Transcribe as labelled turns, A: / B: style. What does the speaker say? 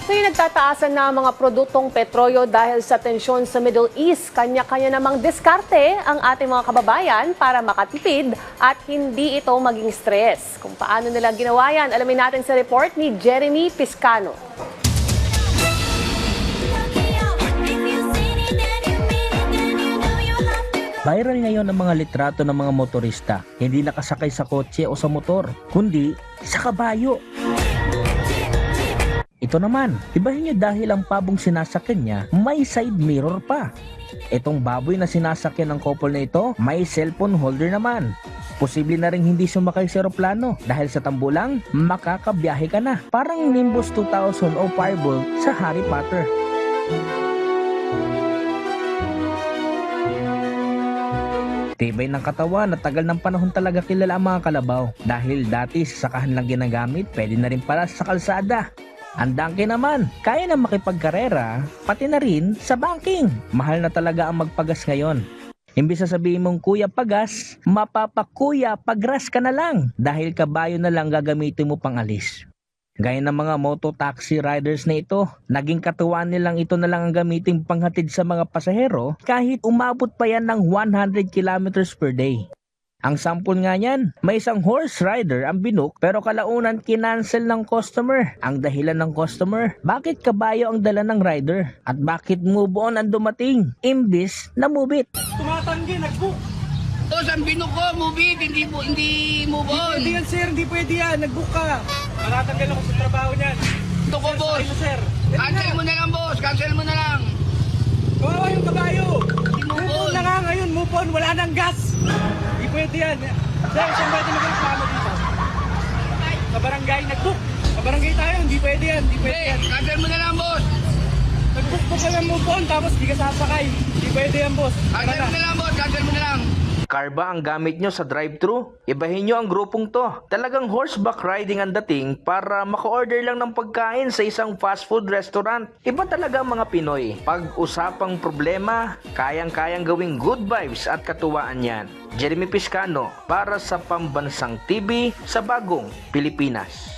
A: Ngayon nagtataasan na ang mga produktong petrolyo dahil sa tensyon sa Middle East. Kanya-kanya namang diskarte ang ating mga kababayan para makatipid at hindi ito maging stress. Kung paano nila ginawa yan, alamin natin sa report ni Jeremy Piscano.
B: Viral ngayon ang mga litrato ng mga motorista, hindi nakasakay sa kotse o sa motor, kundi sa kabayo. Ito naman, ibahin nyo dahil ang pabong sinasakyan niya, may side mirror pa. Itong baboy na sinasakyan ng couple na ito, may cellphone holder naman. Posible na rin hindi sumakay sa eroplano dahil sa tambulang, makakabiyahe ka na. Parang Nimbus 2000 o Firebolt sa Harry Potter. Tibay ng katawan at tagal ng panahon talaga kilala ang mga kalabaw. Dahil dati sa sakahan lang ginagamit, pwede na rin pala sa kalsada. Ang Dunkin naman, kaya na makipagkarera, pati na rin sa banking. Mahal na talaga ang magpagas ngayon. Imbis na sabihin mong kuya pagas, mapapakuya pagras ka na lang dahil kabayo na lang gagamitin mo pang alis. Gaya ng mga moto-taxi riders na ito, naging katuwaan nilang ito na lang ang gamitin panghatid sa mga pasahero kahit umabot pa yan ng 100 kilometers per day. Ang sample nga niyan, may isang horse rider ang binook pero kalaunan kinancel ng customer. Ang dahilan ng customer, bakit kabayo ang dala ng rider? At bakit move on ang dumating? Imbis na move it.
C: Tumatanggi, nag-book.
D: Boss, ang binok ko, move it, hindi move on.
C: Hindi yan, sir. Hindi pwede yan. Nag-book ka. Matatanggal ako sa trabaho niyan.
D: Ito ko, boss.
C: Ito, sir.
D: Cancel mo na lang, boss. Cancel mo na lang.
C: Kawawa yung kabayo.
D: Move
C: Move on
D: on.
C: na nga ngayon. Move on. Wala nang gas. Hindi pwede yan. Sir, saan pwede mag-reklamo dito? Sa barangay, nag-book. Sa barangay tayo. Hindi pwede yan. Hindi pwede yan.
D: Cancel mo na lang, boss.
C: Nag-book ko pa ng move on tapos di ka sasakay. Hindi pwede yan, boss. Tara
D: Cancel
C: na.
D: mo na lang, boss. Cancel mo na lang.
B: Car ba ang gamit nyo sa drive-thru? Ibahin nyo ang grupong to. Talagang horseback riding ang dating para maka-order lang ng pagkain sa isang fast food restaurant. Iba talaga ang mga Pinoy. Pag-usapang problema, kayang-kayang gawing good vibes at katuwaan yan. Jeremy Piscano para sa Pambansang TV sa Bagong Pilipinas.